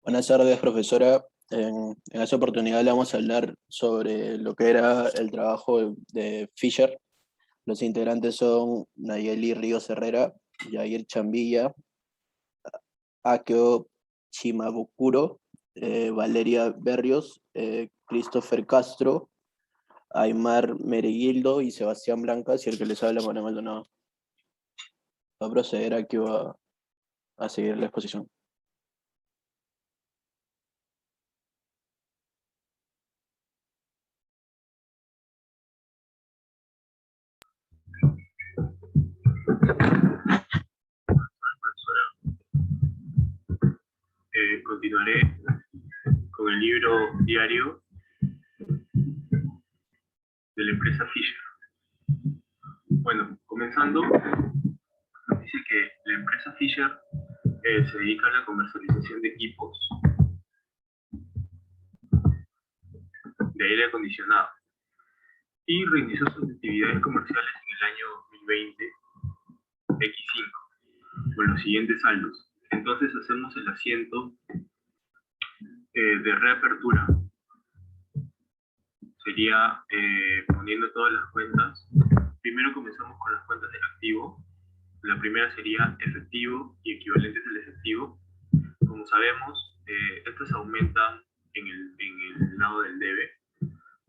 Buenas tardes, profesora. En esta oportunidad le vamos a hablar sobre lo que era el trabajo de Fisher. Los integrantes son Nayeli Ríos Herrera, Yair Chambilla, Akio Shimabukuro, Valeria Berrios, Christopher Castro, Aymar Meregildo y Sebastián Blancas, y el que les habla, Manuel Maldonado. Va a proceder aquí a seguir la exposición. Continuaré con el libro diario de la empresa Fisher. Bueno, comenzando, nos dice que la empresa Fisher se dedica a la comercialización de equipos de aire acondicionado y reinició sus actividades comerciales en el año 2020 X5 con los siguientes saldos. Entonces hacemos el asiento de reapertura. Sería poniendo todas las cuentas. Primero comenzamos con las cuentas del activo. La primera sería efectivo y equivalentes al efectivo. Como sabemos, estas aumentan en el lado del debe.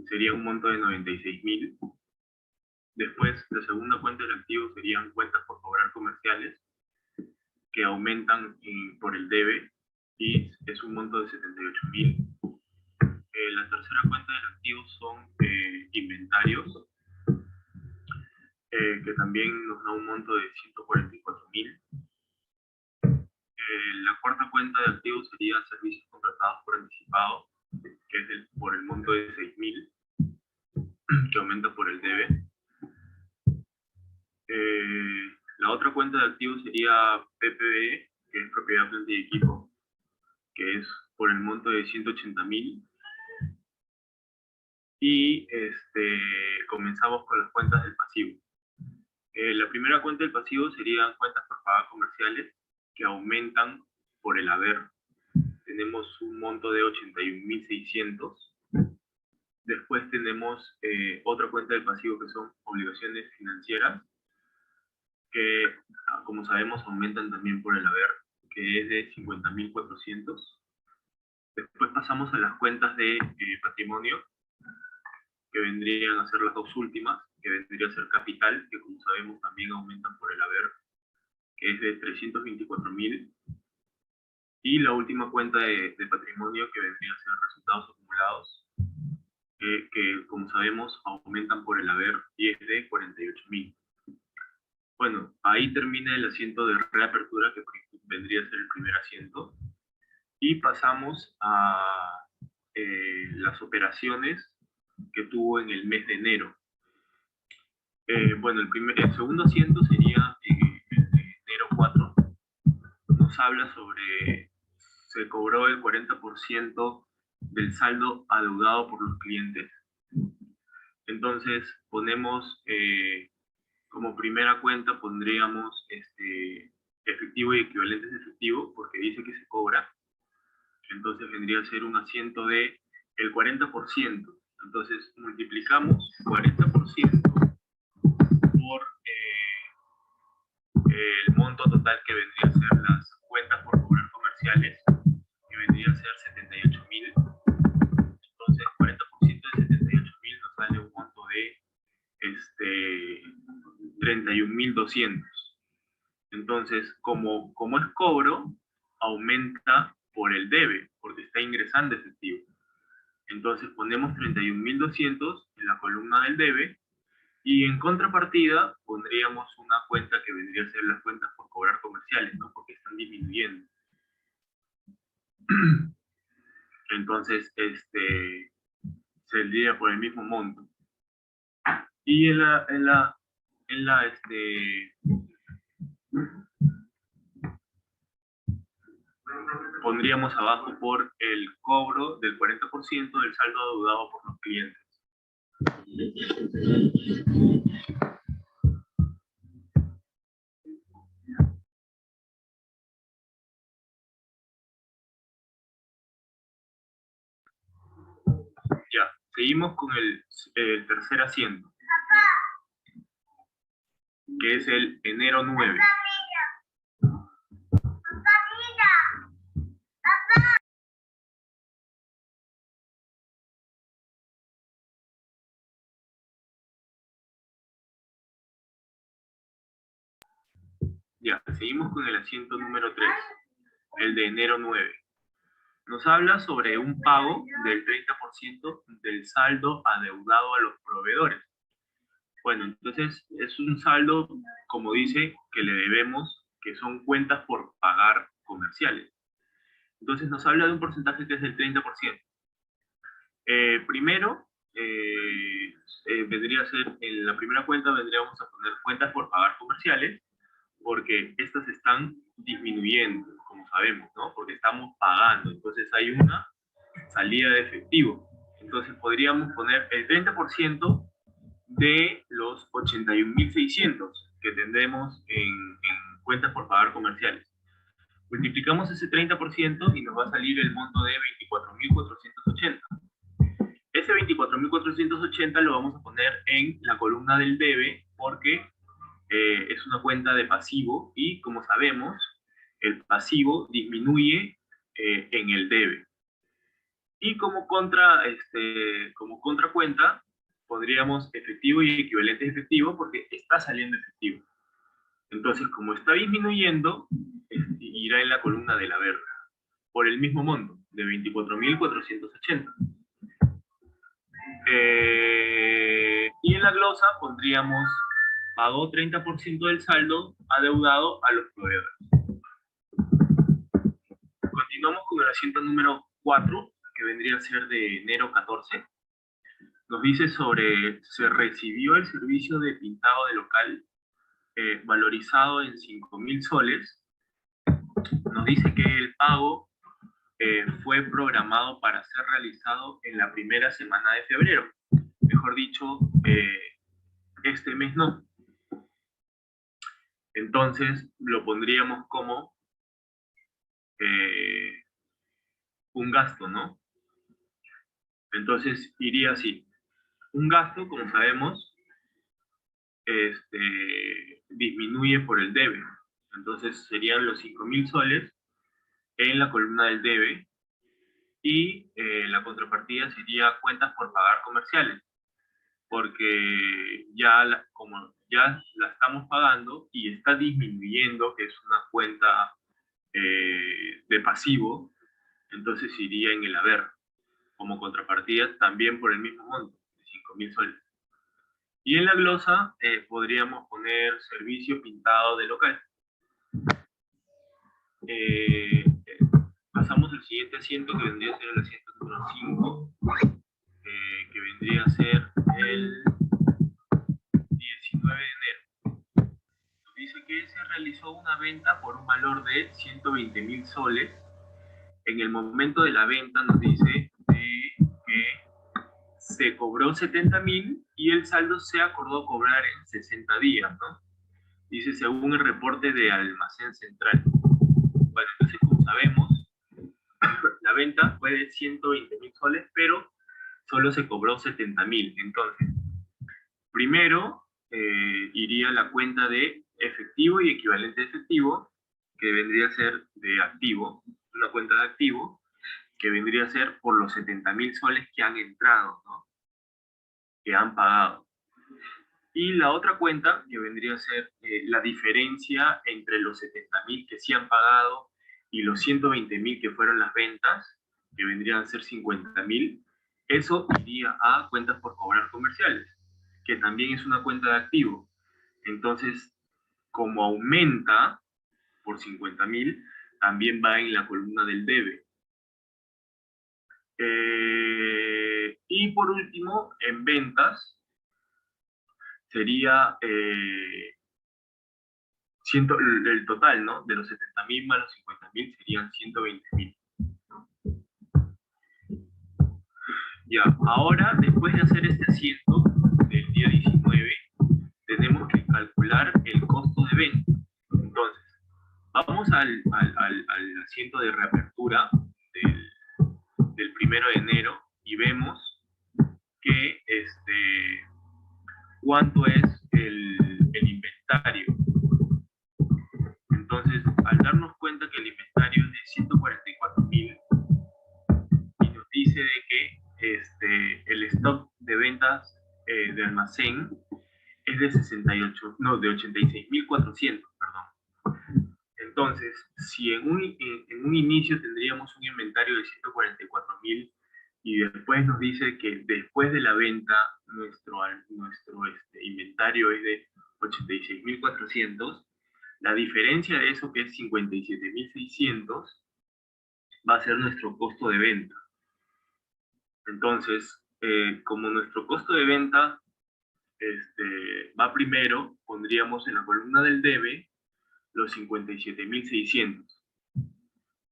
Sería un monto de 96.000. Después, la segunda cuenta del activo serían cuentas por cobrar comerciales, que aumentan por el debe, y es un monto de 78.000. La tercera cuenta del activo son inventarios, que también nos da un monto de 144.000. La cuarta cuenta de activos sería servicios contratados por anticipado, que es por el monto de 6.000, que aumenta por el debe. La otra cuenta de activos sería PPE, que es propiedad, planta y equipo, que es por el monto de 180.000. Y comenzamos con las cuentas del pasivo. La primera cuenta del pasivo serían cuentas por pagar comerciales, que aumentan por el haber. Tenemos un monto de 81.600. Después tenemos otra cuenta del pasivo, que son obligaciones financieras, que como sabemos aumentan también por el haber, que es de 50.400. Después pasamos a las cuentas de patrimonio, que vendrían a ser las dos últimas, que vendría a ser capital, que como sabemos también aumentan por el haber, que es de 324.000. Y la última cuenta de patrimonio, que vendría a ser resultados acumulados, que como sabemos aumentan por el haber, y es de 48.000. Bueno, ahí termina el asiento de reapertura, que vendría a ser el primer asiento, y pasamos a las operaciones que tuvo en el mes de enero. Bueno, el segundo asiento sería el de enero 4. Nos habla sobre, se cobró el 40% del saldo adeudado por los clientes. Entonces ponemos como primera cuenta, pondríamos efectivo y equivalentes de efectivo, porque dice que se cobra. Entonces vendría a ser un asiento de el 40%. Entonces multiplicamos 40% por el monto total, que vendría a ser las cuentas por cobrar comerciales, que vendría a ser 78.000. Entonces 40% de 78.000 nos sale un monto de 31.200. Entonces, como es cobro, aumenta por el debe, porque está ingresando efectivo. Entonces ponemos 31.200 en la columna del debe, y en contrapartida pondríamos una cuenta que vendría a ser las cuentas por cobrar comerciales, ¿no? Porque están disminuyendo. Entonces, saldría por el mismo monto. Y pondríamos abajo por el cobro del 40% del saldo adeudado por los clientes. Seguimos con el tercer asiento, que es el enero 9. Ya, seguimos con el asiento número 3, el de enero 9. Nos habla sobre un pago del 30% del saldo adeudado a los proveedores. Bueno, entonces es un saldo, como dice, que le debemos, que son cuentas por pagar comerciales. Entonces nos habla de un porcentaje que es del 30%. Primero, vendría a ser, en la primera cuenta vendríamos a poner cuentas por pagar comerciales, porque estas están disminuyendo, como sabemos, ¿no? Porque estamos pagando, entonces hay una salida de efectivo. Entonces podríamos poner el 30% de los 81.600 que tendremos en cuentas por pagar comerciales. Multiplicamos ese 30% y nos va a salir el monto de 24.480. Ese 24.480 lo vamos a poner en la columna del debe porque es una cuenta de pasivo y, como sabemos, el pasivo disminuye en el debe. Y como contracuenta, pondríamos efectivo y equivalente efectivo porque está saliendo efectivo. Entonces, como está disminuyendo, irá en la columna del haber, por el mismo monto, de 24.480. Y en la glosa pondríamos, pagó 30% del saldo adeudado a los proveedores. Continuamos con el asiento número 4, que vendría a ser de enero 14. Nos dice sobre, se recibió el servicio de pintado de local valorizado en 5.000 soles. Nos dice que el pago fue programado para ser realizado en la primera semana de febrero. Mejor dicho, este mes no. Entonces lo pondríamos como un gasto, ¿no? Entonces iría así. Un gasto, como sabemos, disminuye por el debe. Entonces serían los 5.000 soles en la columna del debe y la contrapartida sería cuentas por pagar comerciales, porque como ya la estamos pagando y está disminuyendo, que es una cuenta de pasivo, entonces iría en el haber. Como contrapartida también por el mismo monto, de 5.000 soles. Y en la glosa podríamos poner servicio pintado de local. Pasamos al siguiente asiento, que vendría a ser el asiento número 5, que vendría a ser el 19 de enero. Nos dice que se realizó una venta por un valor de 120.000 soles. En el momento de la venta nos dice que se cobró 70.000 y el saldo se acordó cobrar en 60 días, ¿no? Dice, según el reporte de Almacén Central. Bueno, entonces, como sabemos, la venta fue de 120.000 soles, pero solo se cobró 70.000. Entonces, primero iría la cuenta de efectivo y equivalente efectivo, que vendría a ser de activo, una cuenta de activo, que vendría a ser por los 70.000 soles que han entrado, ¿no? Que han pagado. Y la otra cuenta, que vendría a ser la diferencia entre los 70.000 que sí han pagado y los 120.000 que fueron las ventas, que vendrían a ser 50.000, eso iría a cuentas por cobrar comerciales, que también es una cuenta de activo. Entonces, como aumenta por 50.000, también va en la columna del debe. Y por último, en ventas, sería el total, ¿no? De los 70.000 más los 50.000 serían 120.000. Ya, ahora, después de hacer este asiento del día 19, tenemos que calcular el costo de venta. Entonces, vamos al asiento de reapertura del 1 de enero y vemos cuánto es el inventario. Entonces, al darnos cuenta que el inventario es de 144.000 y nos dice de que el stock de ventas de almacén es de 86.400, perdón. Entonces, si en un inicio tendríamos un inventario de 144.000 y después nos dice que después de la venta nuestro inventario es de 86.400, la diferencia de eso, que es 57.600, va a ser nuestro costo de venta. Entonces, como nuestro costo de venta va primero, pondríamos en la columna del debe los 57.600.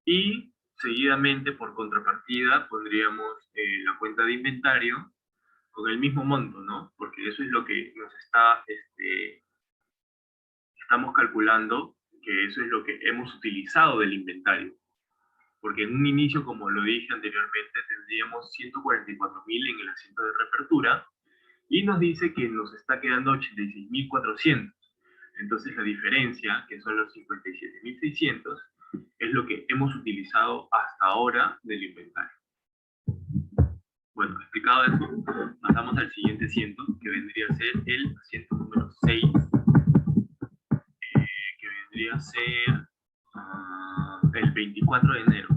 Y seguidamente, por contrapartida, pondríamos la cuenta de inventario con el mismo monto, ¿no? Porque eso es lo que nos estamos calculando, que eso es lo que hemos utilizado del inventario. Porque en un inicio, como lo dije anteriormente, tendríamos 144.000 en el asiento de reapertura, y nos dice que nos está quedando 86.400. Entonces la diferencia, que son los 57.600, es lo que hemos utilizado hasta ahora del inventario. Bueno, explicado eso, pasamos al siguiente asiento, que vendría a ser el asiento número 6, que vendría a ser el 24 de enero.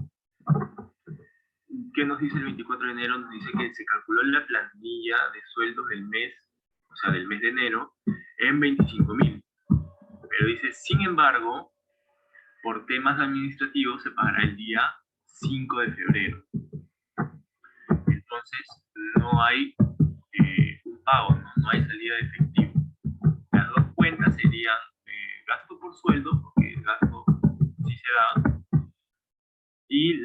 ¿Qué nos dice el 24 de enero? Nos dice que se calculó la planilla de sueldos del mes, o sea, del mes de enero, en 25.000. Pero dice, sin embargo, por temas administrativos se pagará el día 5 de febrero. Entonces, no hay un pago, no hay salida de efectivo. Las dos cuentas serían gasto por sueldo, porque el gasto sí se da, y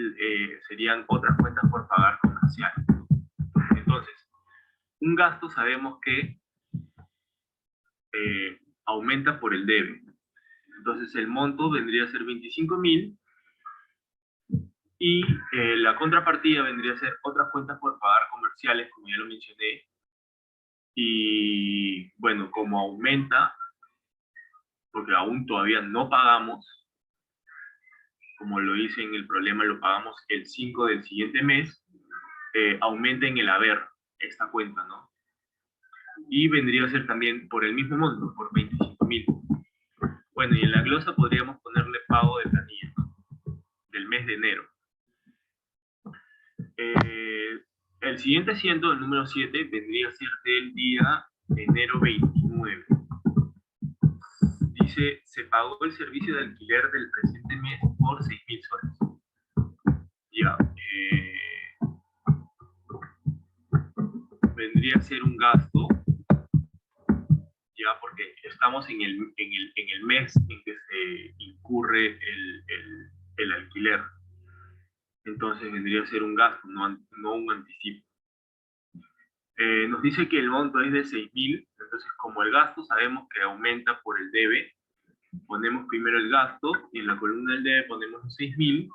serían otras cuentas por pagar comerciales. Entonces, un gasto sabemos que aumenta por el debe. Entonces el monto vendría a ser 25.000 y la contrapartida vendría a ser otras cuentas por pagar comerciales, como ya lo mencioné. Y bueno, como aumenta, porque aún todavía no pagamos, como lo hice en el problema, lo pagamos el 5 del siguiente mes, aumenta en el haber esta cuenta, ¿no? Y vendría a ser también por el mismo monto, por 25.000. Bueno, y en la glosa podríamos ponerle pago de planilla, ¿no? Del mes de enero. El siguiente asiento, el número 7, vendría a ser del día de enero 29. Dice, se pagó el servicio de alquiler del presente mes por 6.000 soles. Ya. Vendría a ser un gasto, ya, porque estamos en el mes en que se incurre el alquiler. Entonces vendría a ser un gasto, no un anticipo. Nos dice que el monto es de 6.000, entonces como el gasto sabemos que aumenta por el debe, ponemos primero el gasto y en la columna del debe ponemos los 6.000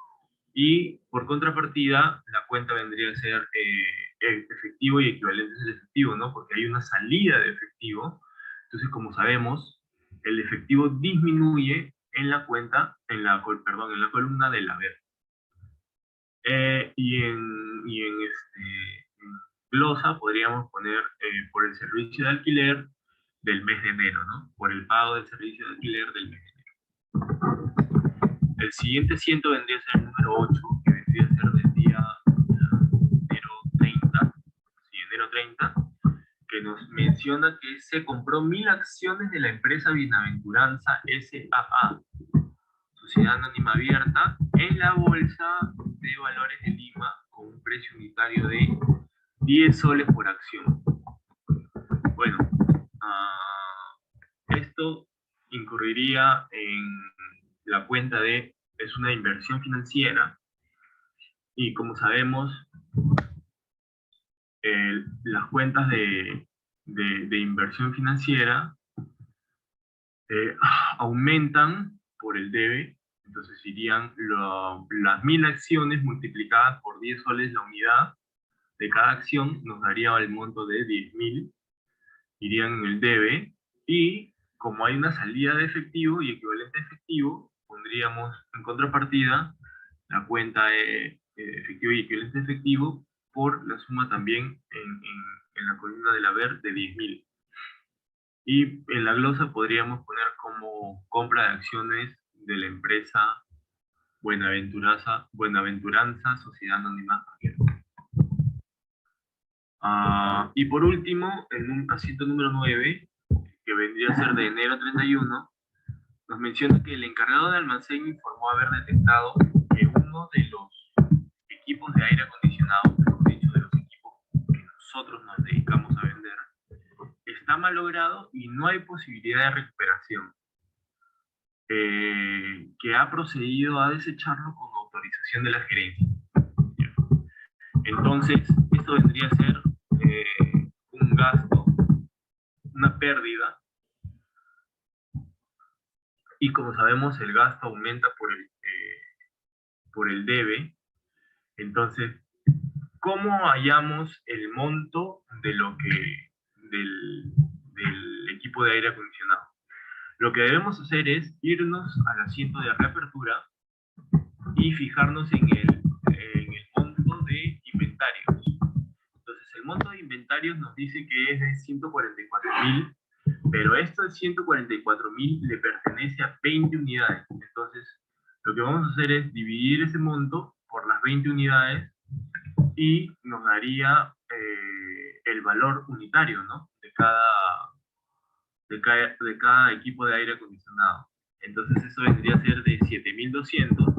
y por contrapartida la cuenta vendría a ser efectivo y equivalentes al efectivo, ¿no? Porque hay una salida de efectivo, entonces como sabemos, el efectivo disminuye en la cuenta, en la columna del haber. Y en glosa podríamos poner por el servicio de alquiler del mes de enero, ¿no? Por el pago del servicio de alquiler del mes de enero. El siguiente asiento vendría a ser el número 8, que vendría a ser del día enero 30, que nos menciona que se compró 1.000 acciones de la empresa Bienaventuranza S.A.A., Sociedad Anónima Abierta, en la Bolsa de Valores de Lima, con un precio unitario de 10 soles por acción. Bueno, esto incurriría en la cuenta es una inversión financiera, y como sabemos, las cuentas de inversión financiera aumentan por el debe, entonces irían las 1.000 acciones multiplicadas por 10 soles la unidad de cada acción, nos daría el monto de 10.000, irían en el debe, y como hay una salida de efectivo y equivalente de efectivo, pondríamos en contrapartida la cuenta de efectivo y equivalente de efectivo por la suma también en la columna del haber de 10.000. Y en la glosa podríamos poner como compra de acciones de la empresa Buenaventuranza Sociedad Anónima. Y por último, en un asiento número 9, que vendría a ser de enero 31, nos menciona que el encargado de almacén informó haber detectado que uno de los equipos de aire acondicionado, mejor dicho, de los equipos que nosotros nos dedicamos a vender, está malogrado y no hay posibilidad de recuperación. Que ha procedido a desecharlo con autorización de la gerencia. Entonces, esto vendría a ser un gasto, una pérdida, y como sabemos el gasto aumenta por el debe. Entonces, ¿cómo hallamos el monto de lo que del equipo de aire acondicionado? Lo que debemos hacer es irnos al asiento de reapertura y fijarnos en el monto de inventarios. Entonces, el monto de inventarios nos dice que es de 144.000, pero esto de 144.000 le pertenece a 20 unidades. Entonces, lo que vamos a hacer es dividir ese monto por las 20 unidades y nos daría el valor unitario, ¿no? de cada equipo de aire acondicionado. Entonces eso vendría a ser de 7.200.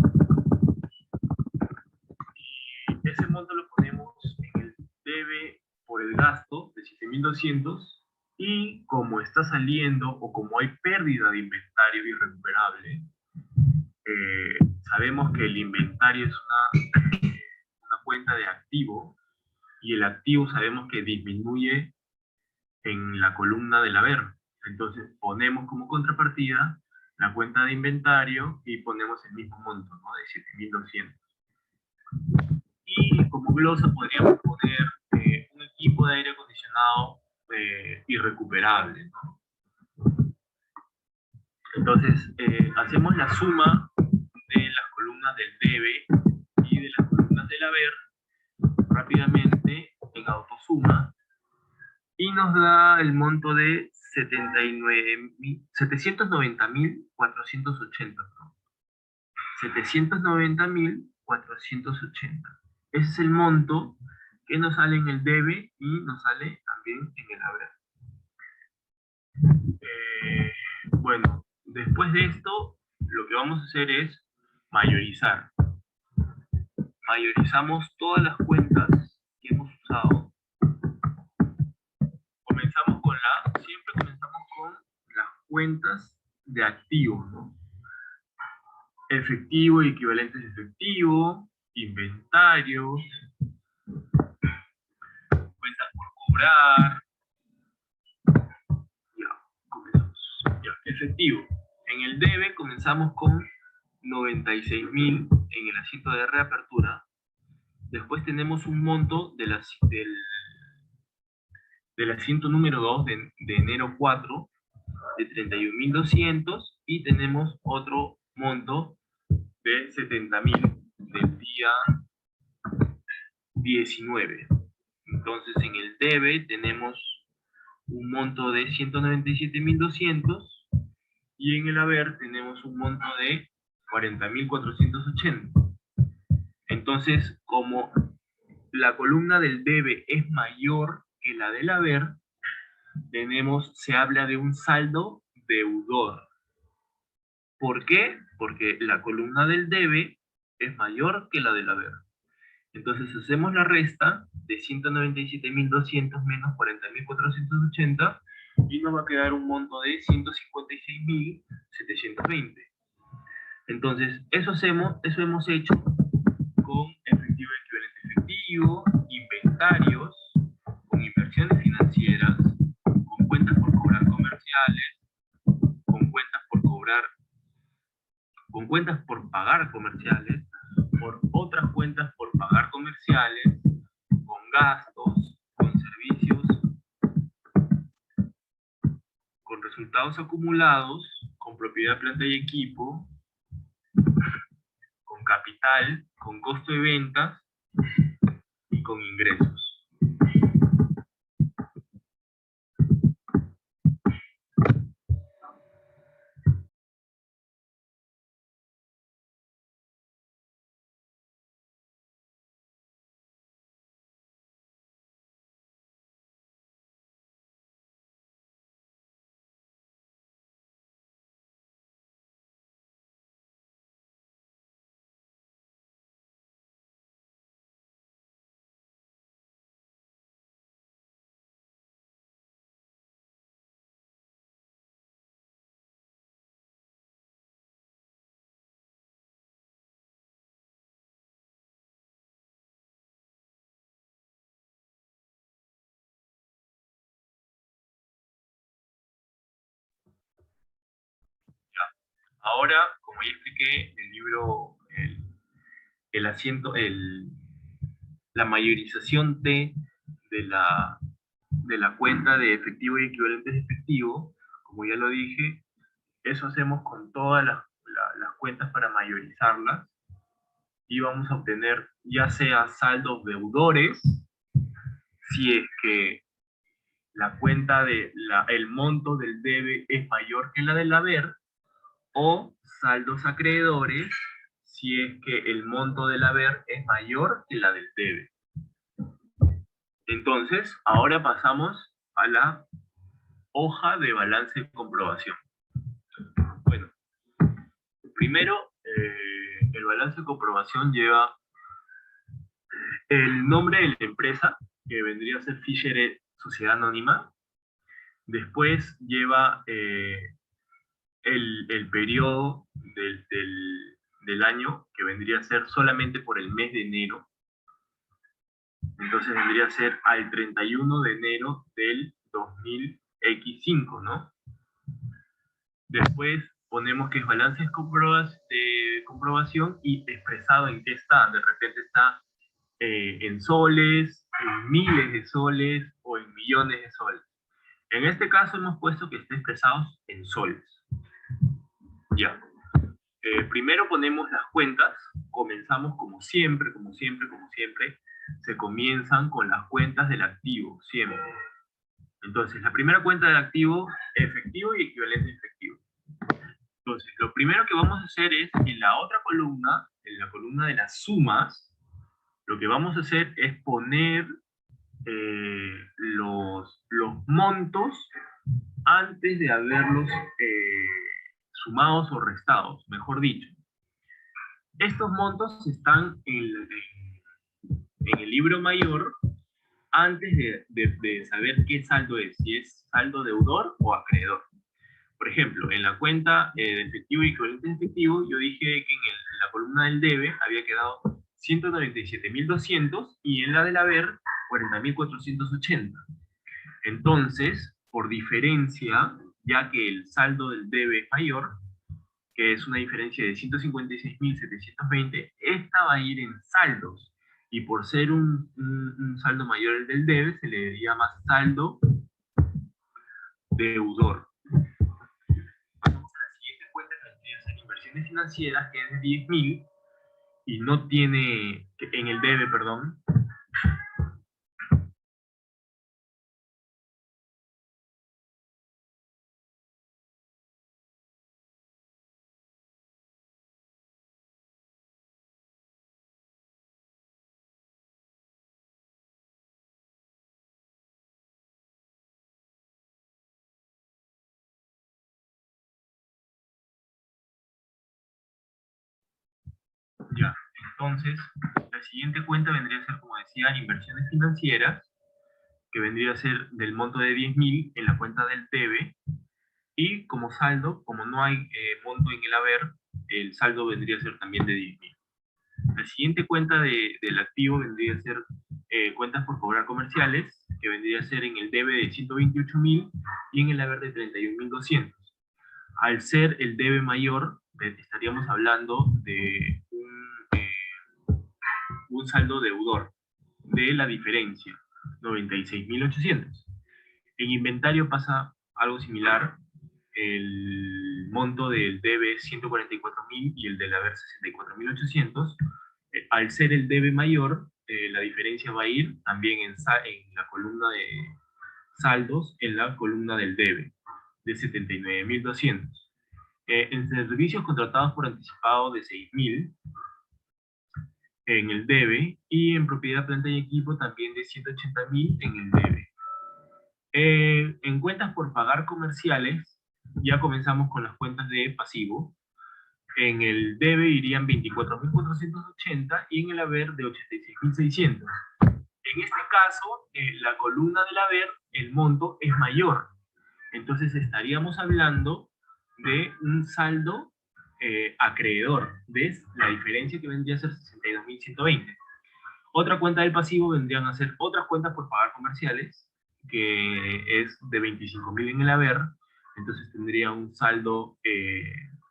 Y ese monto lo ponemos en el debe por el gasto de 7.200. Y como está saliendo o como hay pérdida de inventario irrecuperable, sabemos que el inventario es una cuenta de activo, y el activo sabemos que disminuye en la columna del haber. Entonces ponemos como contrapartida la cuenta de inventario y ponemos el mismo monto, ¿no? De 7.200. Y como glosa podríamos poner un equipo de aire acondicionado irrecuperable, ¿no? Entonces hacemos la suma de las columnas del debe y de las columnas del haber rápidamente en autosuma, y nos da el monto de 790.480. ¿no? 790.480. Ese es el monto que nos sale en el debe y nos sale también en el haber. Bueno, después de esto, lo que vamos a hacer es mayorizar. Mayorizamos todas las cuentas que hemos usado. Siempre comenzamos con las cuentas de activos, ¿no? Efectivo y equivalentes de efectivo, inventarios, cuentas por cobrar. Ya, comenzamos. Ya, efectivo. En el debe comenzamos con 96.000 en el asiento de reapertura. Después tenemos un monto del asiento número 2 de enero 4 de 31.200, y tenemos otro monto de 70.000 del día 19. Entonces en el debe tenemos un monto de 197.200 y en el haber tenemos un monto de 40.480. Entonces, como la columna del debe es mayor que la del haber, se habla de un saldo deudor. ¿Por qué? Porque la columna del debe es mayor que la del haber. Entonces hacemos la resta de 197.200 menos 40.480 y nos va a quedar un monto de 156.720. Entonces, eso hemos hecho con efectivo equivalente efectivo, inventarios, con inversiones financieras, con cuentas por cobrar comerciales, con cuentas por pagar comerciales, por otras cuentas por pagar comerciales, con gastos, con servicios resultados acumulados, con propiedad, planta y equipo, con capital, con costo de ventas y con ingresos. Ahora, como ya expliqué, el libro, el asiento, la mayorización T de la cuenta de efectivo y equivalentes de efectivo, como ya lo dije, eso hacemos con todas las cuentas para mayorizarlas y vamos a obtener ya sea saldos deudores, si es que la cuenta el monto del debe es mayor que la del haber, o saldos acreedores, si es que el monto del haber es mayor que la del debe. Entonces, ahora pasamos a la hoja de balance de comprobación. Bueno, primero, el balance de comprobación lleva el nombre de la empresa, que vendría a ser Fisher Sociedad Anónima. Después lleva el periodo del año, que vendría a ser solamente por el mes de enero. Entonces vendría a ser al 31 de enero del 2000X5, ¿no? Después ponemos que es balance de comprobación y expresado en qué está. De repente está en soles, en miles de soles o en millones de soles. En este caso hemos puesto que esté expresados en soles. Ya. Primero ponemos las cuentas. Comenzamos como siempre, se comienzan con las cuentas del activo, siempre. Entonces, la primera cuenta del activo, efectivo y equivalente efectivo. Entonces, lo primero que vamos a hacer es, en la otra columna, en la columna de las sumas, lo que vamos a hacer es poner los montos antes de haberlos sumados o restados, mejor dicho. Estos montos están en el libro mayor antes de saber qué saldo es, si es saldo deudor o acreedor. Por ejemplo, en la cuenta de efectivo y equivalente de efectivo, yo dije que en la columna del debe había quedado 197.200 y en la del haber 40.480. Entonces, por diferencia, ya que el saldo del debe es mayor, que es una diferencia de 156.720, esta va a ir en saldos. Y por ser un saldo mayor al del debe, se le llama saldo deudor. Pasamos a la siguiente cuenta, que vendría a ser inversiones financieras, que es de 10.000, y no tiene, en el debe, perdón, ya. Entonces, la siguiente cuenta vendría a ser, como decía, inversiones financieras, que vendría a ser del monto de 10.000 en la cuenta del debe, y como saldo, como no hay monto en el haber, el saldo vendría a ser también de 10.000. La siguiente cuenta del activo vendría a ser cuentas por cobrar comerciales, que vendría a ser en el debe de 128.000 y en el haber de 31.200. Al ser el debe mayor, estaríamos hablando de un saldo deudor de la diferencia, 96.800. En inventario pasa algo similar. el monto del debe es 144.000 y el del haber 64.800. Al ser el debe mayor, la diferencia va a ir también en la columna de saldos, en la columna del debe, de 79.200. En servicios contratados por anticipado de 6.000, en el debe, y en propiedad, planta y equipo también de 180.000 en el debe. En cuentas por pagar comerciales, ya comenzamos con las cuentas de pasivo. En el debe irían 24.480 y en el haber de 86.600. En este caso, la columna del haber, el monto es mayor. Entonces estaríamos hablando de un saldo acreedor. ¿Ves? La diferencia que vendría a ser 62.120. Otra cuenta del pasivo vendrían a ser otras cuentas por pagar comerciales, que es de 25.000 en el haber. Entonces tendría un saldo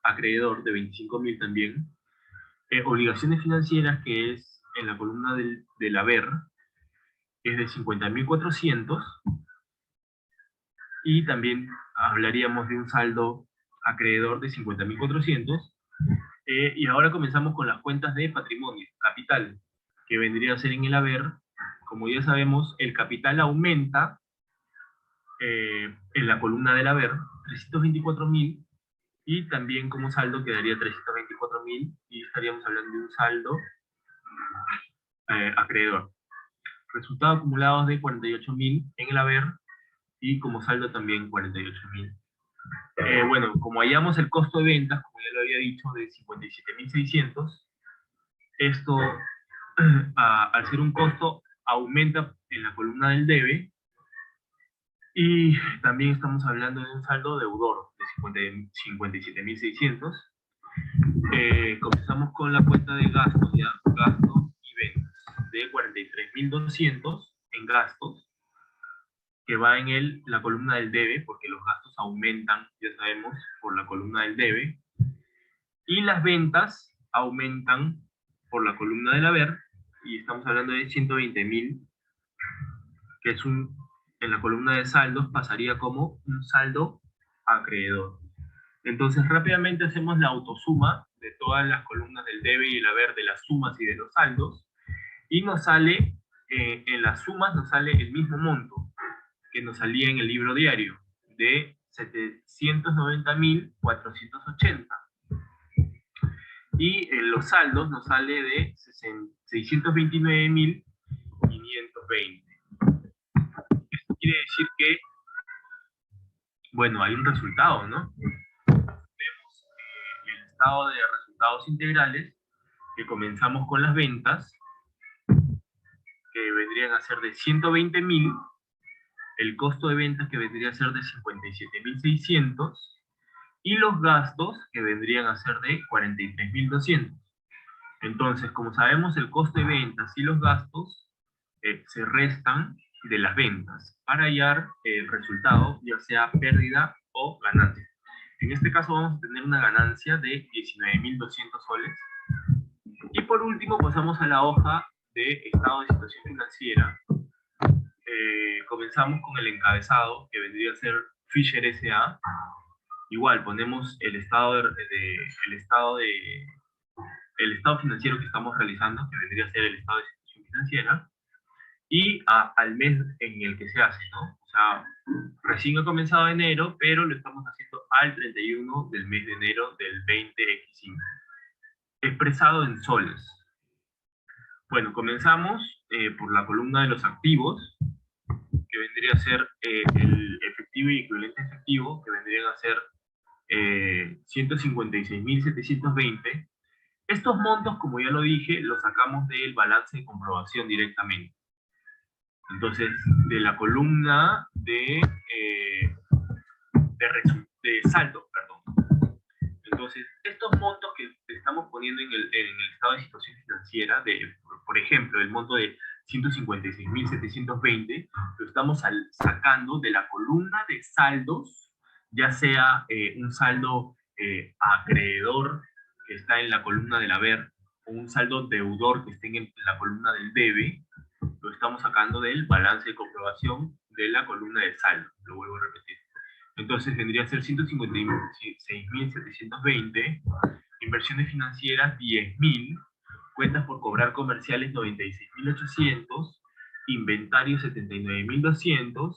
acreedor de 25.000 también. Obligaciones financieras, que es en la columna del haber, es de 50.400. Y también hablaríamos de un saldo acreedor de 50.400. Y ahora comenzamos con las cuentas de patrimonio, capital, que vendría a ser en el haber. Como ya sabemos, el capital aumenta en la columna del haber, 324.000, y también como saldo quedaría 324.000, y estaríamos hablando de un saldo acreedor. Resultados acumulados de 48.000 en el haber, y como saldo también 48.000. Bueno, como hallamos el costo de ventas, como ya lo había dicho, de 57.600, esto, al ser un costo, aumenta en la columna del debe, y también estamos hablando de un saldo deudor de 57.600. Comenzamos con la cuenta de gastos, ¿ya? Gastos y ventas, de 43.200 en gastos, que va en la columna del debe, porque los gastos aumentan, ya sabemos, por la columna del debe, y las ventas aumentan por la columna del haber, y estamos hablando de 120.000, que es en la columna de saldos pasaría como un saldo acreedor. Entonces rápidamente hacemos la autosuma de todas las columnas del debe y el haber, de las sumas y de los saldos, y nos sale, en las sumas nos sale el mismo monto que nos salía en el libro diario, de 790.480. Y en los saldos nos sale de 629.520. Esto quiere decir que, bueno, hay un resultado, ¿no? Vemos el estado de resultados integrales, que comenzamos con las ventas, que vendrían a ser de 120.000, el costo de ventas, que vendría a ser de 57.600, y los gastos, que vendrían a ser de 43.200. Entonces, como sabemos, el costo de ventas y los gastos se restan de las ventas para hallar el resultado, ya sea pérdida o ganancia. En este caso vamos a tener una ganancia de 19.200 soles. Y por último pasamos a la hoja de estado de situación financiera. Comenzamos con el encabezado, que vendría a ser Fisher S.A. Igual ponemos el estado financiero que estamos realizando, que vendría a ser el estado de situación financiera, y al mes en el que se hace, ¿no? O sea, recién ha comenzado enero, pero lo estamos haciendo al 31 del mes de enero del 20X5, expresado en soles. Bueno, comenzamos por la columna de los activos, que vendría a ser el efectivo y equivalente efectivo, que vendrían a ser 156.720. Estos montos, como ya lo dije, los sacamos del balance de comprobación directamente. Entonces, de la columna de saldo, perdón. Entonces, estos montos que estamos poniendo en el estado de situación financiera, por ejemplo, el monto de 156.720, lo estamos sacando de la columna de saldos, ya sea un saldo acreedor que está en la columna del haber, o un saldo deudor que esté en la columna del debe. Lo estamos sacando del balance de comprobación de la columna de saldo. Lo vuelvo a repetir. Entonces vendría a ser 156.720, inversiones financieras 10.000, cuentas por cobrar comerciales 96.800, inventario 79.200,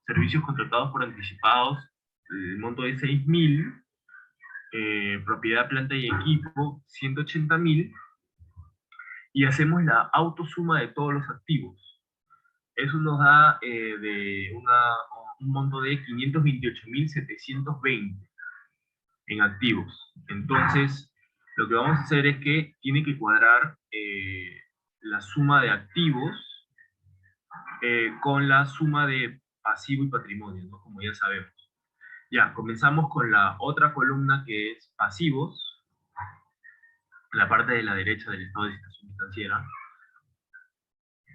servicios contratados por anticipados, el monto de 6.000, propiedad, planta y equipo 180.000, y hacemos la autosuma de todos los activos. Eso nos da un monto de 528.720 en activos. Entonces, lo que vamos a hacer es que tiene que cuadrar la suma de activos con la suma de pasivo y patrimonio, ¿no? Como ya sabemos. Ya, comenzamos con la otra columna que es pasivos, en la parte de la derecha del estado de situación financiera.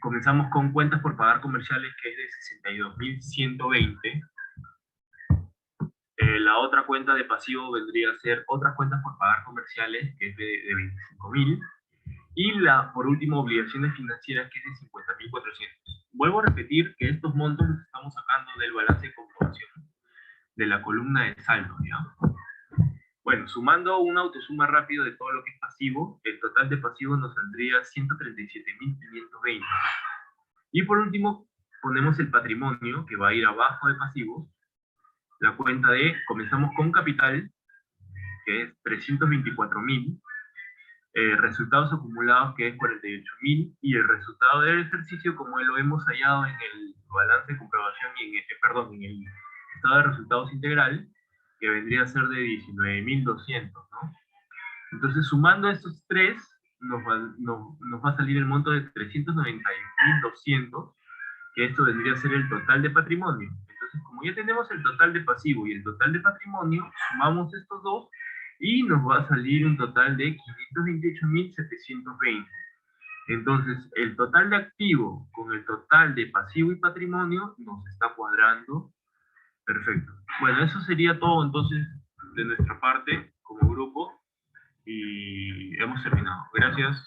Comenzamos con cuentas por pagar comerciales, que es de 62.120. La otra cuenta de pasivo vendría a ser otras cuentas por pagar comerciales, que es de 25.000. Y por último, obligaciones financieras, que es de 50.400. Vuelvo a repetir que estos montos los estamos sacando del balance de comprobación de la columna de saldo, ¿ya? Bueno, sumando una autosuma rápido de todo lo que es pasivo, el total de pasivo nos saldría 137.520. Y por último, ponemos el patrimonio, que va a ir abajo de pasivos. La cuenta comenzamos con capital, que es 324.000, resultados acumulados, que es 48.000, y el resultado del ejercicio, como lo hemos hallado en el balance de comprobación y en el estado de resultados integral, que vendría a ser de 19.200, ¿no? Entonces, sumando estos tres, nos va a salir el monto de 391.200, que esto vendría a ser el total de patrimonio. Entonces, como ya tenemos el total de pasivo y el total de patrimonio, sumamos estos dos y nos va a salir un total de 528.720. Entonces, el total de activo con el total de pasivo y patrimonio nos está cuadrando perfecto. Bueno, eso sería todo entonces de nuestra parte como grupo y hemos terminado. Gracias.